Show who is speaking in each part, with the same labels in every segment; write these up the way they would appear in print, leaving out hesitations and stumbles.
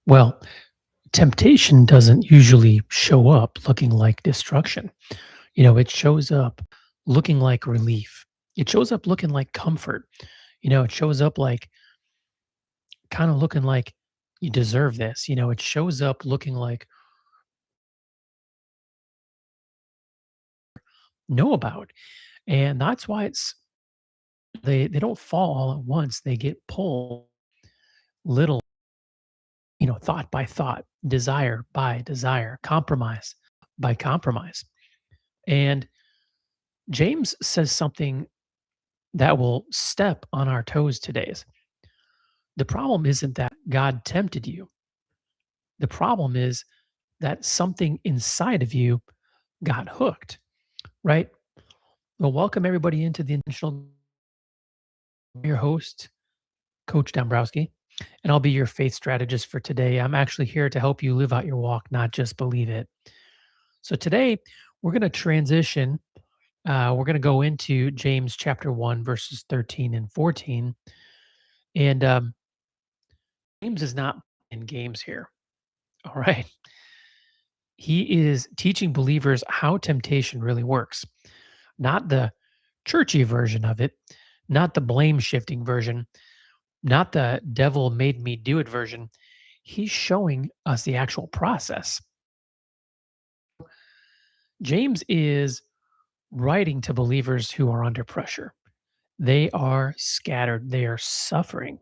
Speaker 1: Well, temptation doesn't usually show up looking like destruction. It shows up looking like relief. It shows up looking like comfort. It shows up like kind of looking like you deserve this. It shows up looking like know about. And that's why they don't fall all at once. They get pulled little, thought by thought, desire by desire, compromise by compromise. And James says something that will step on our toes today. The problem isn't that God tempted you. The problem is that something inside of you got hooked, right? Well, welcome everybody into the intentional your host, Coach Dombrowski, and I'll be your faith strategist for today. I'm actually here to help you live out your walk, not just believe it. So today we're going to transition. We're going to go into James chapter 1, verses 13 and 14. And James is not in games here. All right. He is teaching believers how temptation really works, not the churchy version of it, not the blame shifting version, not the devil made me do it version. He's showing us the actual process. James is writing to believers who are under pressure. They are scattered, they are suffering,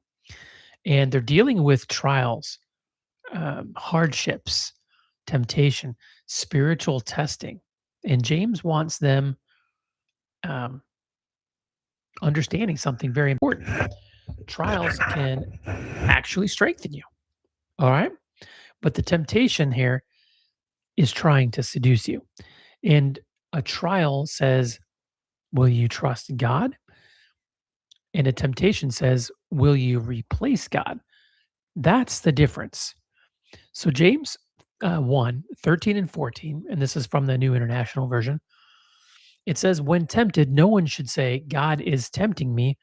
Speaker 1: and they're dealing with trials, hardships, temptation, spiritual testing. And James wants them um, understanding something very important. Trials can actually strengthen you. All right. But the temptation here is trying to seduce you. And a trial says, will you trust God? And a temptation says, will you replace God? That's the difference. So, James 1 13 and 14, and this is from the New International Version, it says, when tempted, no one should say, God is tempting me,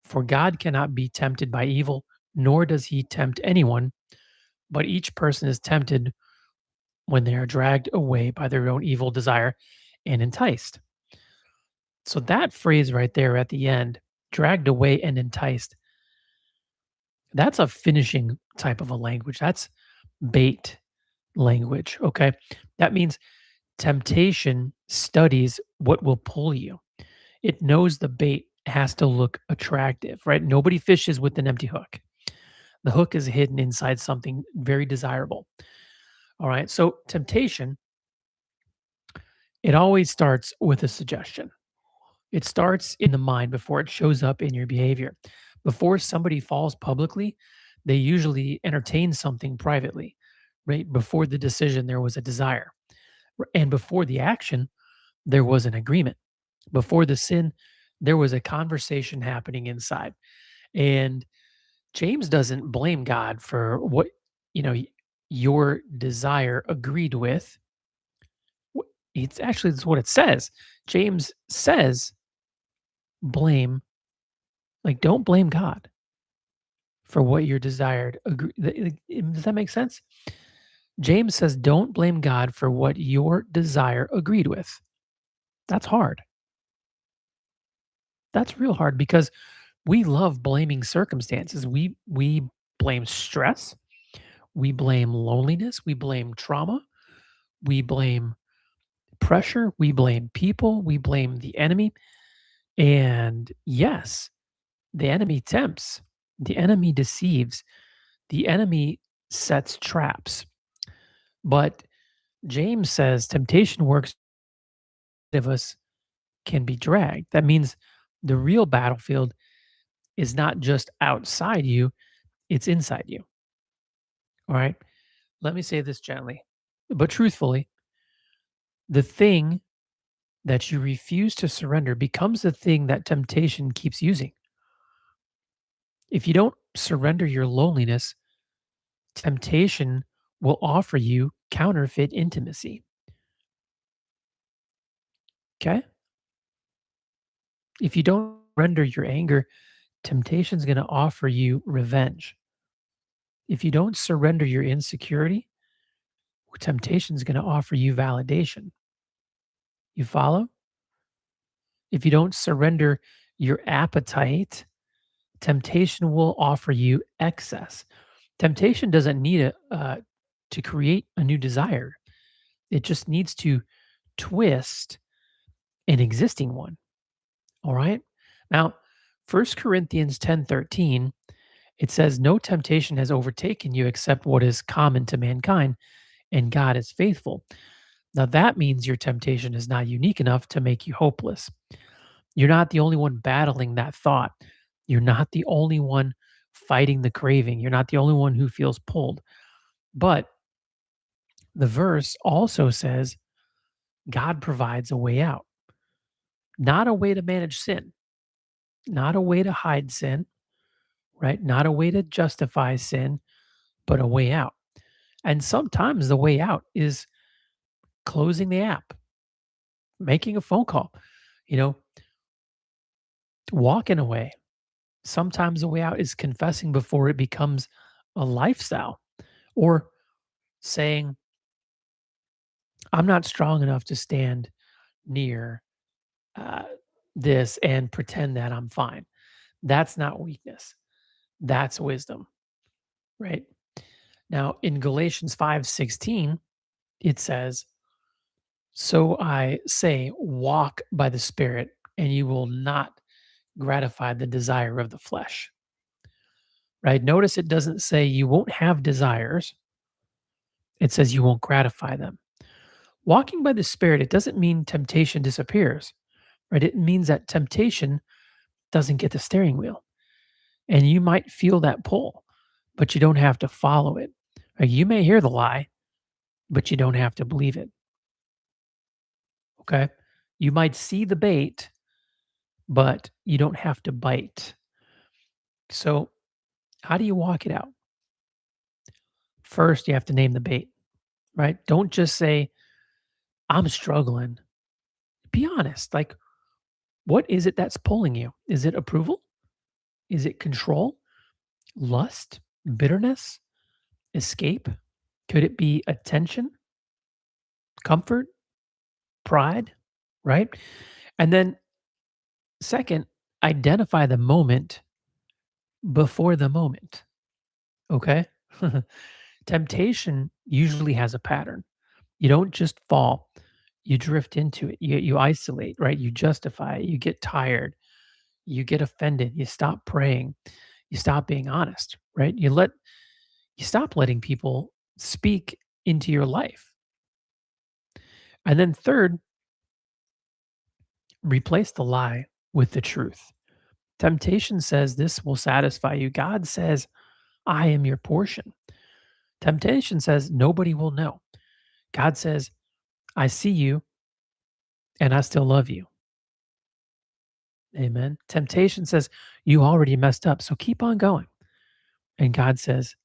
Speaker 1: for God cannot be tempted by evil, nor does he tempt anyone, but each person is tempted when they are dragged away by their own evil desire and enticed. So that phrase right there at the end, dragged away and enticed, that's a finishing type of a language. That's bait language. Okay. That means temptation studies what will pull you. It knows the bait has to look attractive, right? Nobody fishes with an empty hook. The hook is hidden inside something very desirable. All right. So temptation, it always starts with a suggestion. It starts in the mind before it shows up in your behavior. Before somebody falls publicly, they usually entertain something privately, right? Before the decision, there was a desire. And before the action, there was an agreement. Before the sin, there was a conversation happening inside. And James doesn't blame God for what, your desire agreed with. It's actually it's what it says. James says, blame, like, don't blame God for what your desired agree. Does that make sense? James says, don't blame God for what your desire agreed with. That's hard. That's real hard because we love blaming circumstances. We blame stress, we blame loneliness, we blame trauma, we blame pressure, we blame people, we blame the enemy. And yes, the enemy tempts, the enemy deceives, the enemy sets traps. But James says temptation works of us can be dragged. That means the real battlefield is not just outside you, it's inside you. All right. Let me say this gently, but truthfully. The thing that you refuse to surrender becomes the thing that temptation keeps using. If you don't surrender your loneliness, temptation will offer you counterfeit intimacy. Okay. If you don't surrender your anger, temptation's going to offer you revenge. If you don't surrender your insecurity, temptation is going to offer you validation. You follow? If you don't surrender your appetite, temptation will offer you excess. Temptation doesn't need to create a new desire. It just needs to twist an existing one. All right. Now, 1 Corinthians 10:13, it says, "No temptation has overtaken you except what is common to mankind, and God is faithful." Now, that means your temptation is not unique enough to make you hopeless. You're not the only one battling that thought. You're not the only one fighting the craving. You're not the only one who feels pulled. But the verse also says God provides a way out, not a way to manage sin, not a way to hide sin, right? Not a way to justify sin, but a way out. And sometimes the way out is closing the app, making a phone call, you know, walking away. Sometimes the way out is confessing before it becomes a lifestyle, or saying, I'm not strong enough to stand near uh, this and pretend that I'm fine. That's not weakness. That's wisdom, right? Now, in Galatians 5:16, it says, "So I say, walk by the Spirit, and you will not gratify the desire of the flesh." Right? Notice it doesn't say you won't have desires, it says you won't gratify them. Walking by the Spirit, it doesn't mean temptation disappears, right? It means that temptation doesn't get the steering wheel. And you might feel that pull, but you don't have to follow it. Like, you may hear the lie, but you don't have to believe it. Okay. You might see the bait, but you don't have to bite. So, how do you walk it out? First, you have to name the bait, right? Don't just say, I'm struggling. Be honest. Like, what is it that's pulling you? Is it approval? Is it control, lust, bitterness, escape? Could it be attention, comfort, pride, right? And then, second, identify the moment before the moment. Okay. Temptation usually has a pattern. You don't just fall, you drift into it. You isolate, right? You justify it. You get tired. You get offended. You stop praying. You stop being honest, right? You stop letting people speak into your life. And then third, replace the lie with the truth. Temptation says this will satisfy you. God says, I am your portion. Temptation says nobody will know. God says, I see you and I still love you. Amen. Temptation says you already messed up, so keep on going. And God says,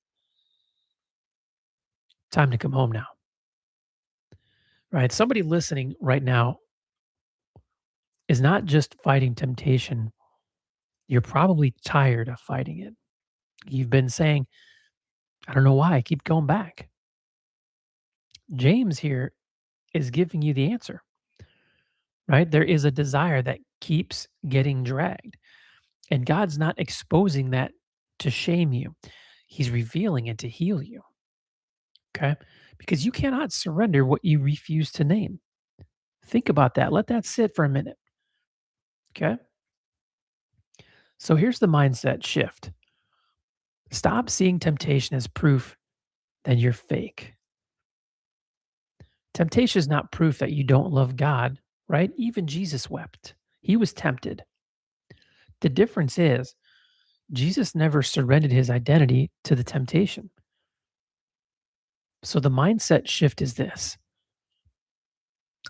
Speaker 1: time to come home now. Right? Somebody listening right now is not just fighting temptation. You're probably tired of fighting it. You've been saying, I don't know why I keep going back. James here is giving you the answer, right? There is a desire that keeps getting dragged. And God's not exposing that to shame you. He's revealing it to heal you. Okay? Because you cannot surrender what you refuse to name. Think about that. Let that sit for a minute. Okay? So here's the mindset shift. Stop seeing temptation as proof that you're fake. Temptation is not proof that you don't love God, right? Even Jesus wept. He was tempted. The difference is Jesus never surrendered his identity to the temptation. So the mindset shift is this: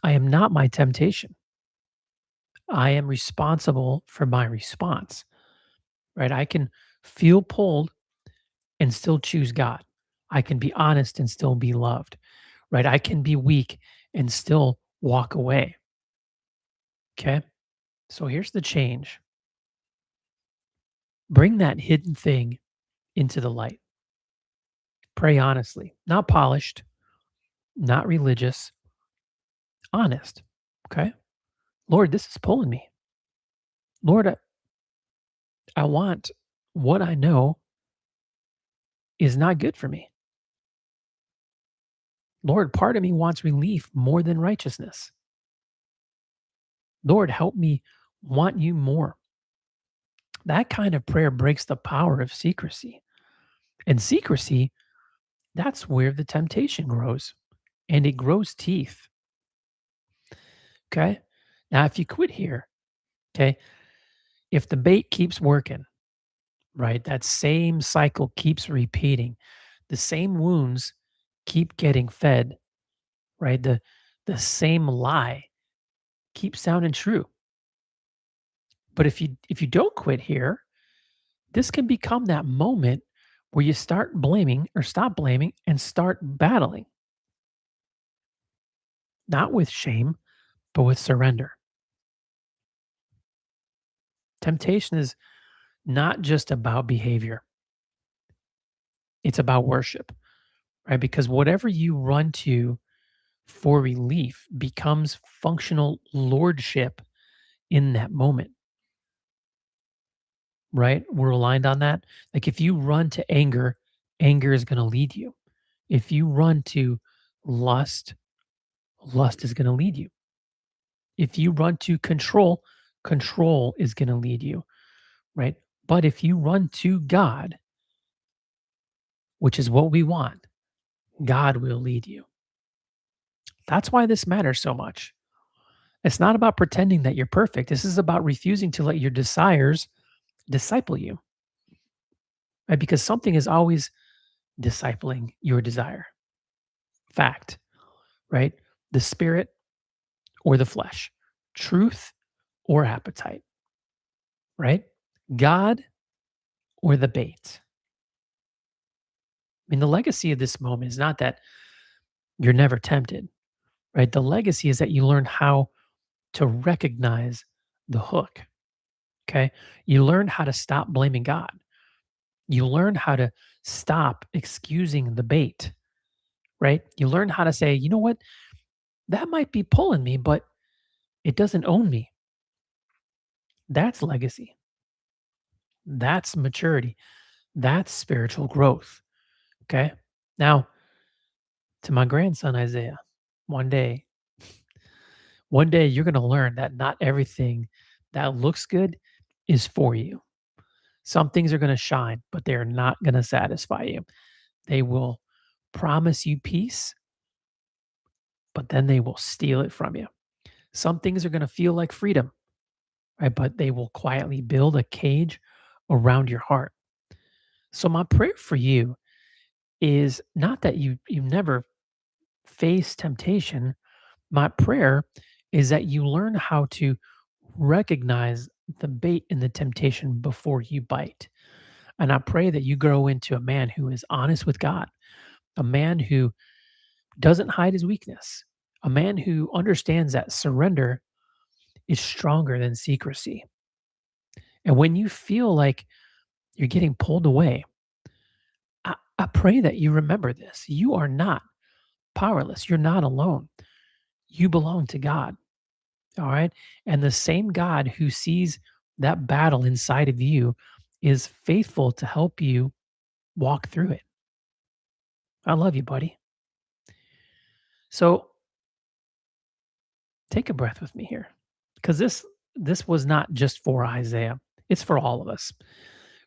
Speaker 1: I am not my temptation. I am responsible for my response, right? I can feel pulled and still choose God. I can be honest and still be loved, right? I can be weak and still walk away. Okay. So here's the change: bring that hidden thing into the light. Pray honestly, not polished, not religious, honest. Okay. Lord, this is pulling me. Lord, I want what I know is not good for me. Lord, part of me wants relief more than righteousness. Lord, help me want you more. That kind of prayer breaks the power of secrecy. And secrecy, that's where the temptation grows and it grows teeth. Okay. Now, if you quit here, okay, if the bait keeps working, right, that same cycle keeps repeating, the same wounds keep getting fed, right? The same lie keeps sounding true. But if you don't quit here, this can become that moment where you start blaming or stop blaming and start battling, not with shame, but with surrender. Temptation is not just about behavior, it's about worship, right? Because whatever you run to for relief becomes functional lordship in that moment, right? We're aligned on that. Like if you run to anger, anger is going to lead you. If you run to lust, lust is going to lead you. If you run to control, control is going to lead you, right? But if you run to God, which is what we want, God will lead you. That's why this matters so much. It's not about pretending that you're perfect. This is about refusing to let your desires disciple you, right? Because something is always discipling your desire. Fact, right? The spirit or the flesh, truth or appetite, right? God or the bait. I mean, the legacy of this moment is not that you're never tempted, right? The legacy is that you learn how to recognize the hook. Okay. You learn how to stop blaming God. You learn how to stop excusing the bait, right? You learn how to say, you know what? That might be pulling me, but it doesn't own me. That's legacy. That's maturity. That's spiritual growth. Okay. Now, to my grandson, Isaiah, one day, one day you're going to learn that not everything that looks good is for you. Some things are going to shine, but they're not going to satisfy you. They will promise you peace, but then they will steal it from you. Some things are going to feel like freedom, right? But they will quietly build a cage around your heart. So my prayer for you is not that you never face temptation. My prayer is that you learn how to recognize the bait in the temptation before you bite. And I pray that you grow into a man who is honest with God, a man who doesn't hide his weakness, a man who understands that surrender is stronger than secrecy. And when you feel like you're getting pulled away, I pray that you remember this. You are not powerless. You're not alone. You belong to God. All right. And the same God who sees that battle inside of you is faithful to help you walk through it. I love you, buddy. So take a breath with me here because this was not just for Isaiah. It's for all of us,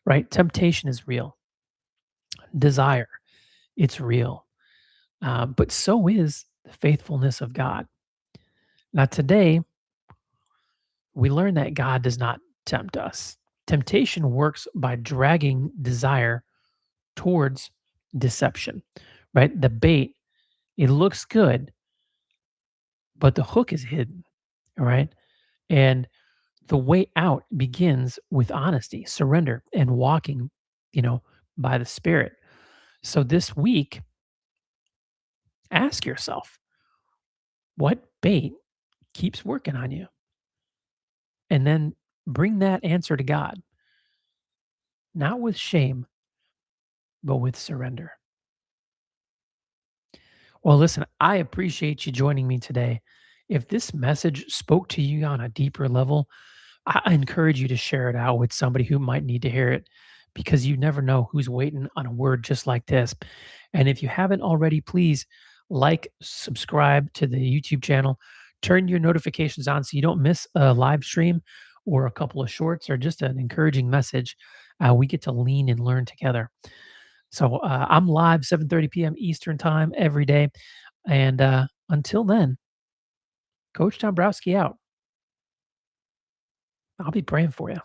Speaker 1: right? Temptation is real. Desire, it's real. But so is the faithfulness of God. Now, today, we learn that God does not tempt us. Temptation works by dragging desire towards deception, right? The bait, it looks good, but the hook is hidden, all right? And the way out begins with honesty, surrender, and walking, you know, by the Spirit. So this week, ask yourself, what bait keeps working on you? And then bring that answer to God, not with shame, but with surrender. Well, listen, I appreciate you joining me today. If this message spoke to you on a deeper level, I encourage you to share it out with somebody who might need to hear it because you never know who's waiting on a word just like this. And if you haven't already, please like, subscribe to the YouTube channel, turn your notifications on so you don't miss a live stream or a couple of shorts or just an encouraging message. We get to lean and learn together. So I'm live 7:30 p.m. Eastern time every day. And until then, Coach Dombrowski out. I'll be praying for you.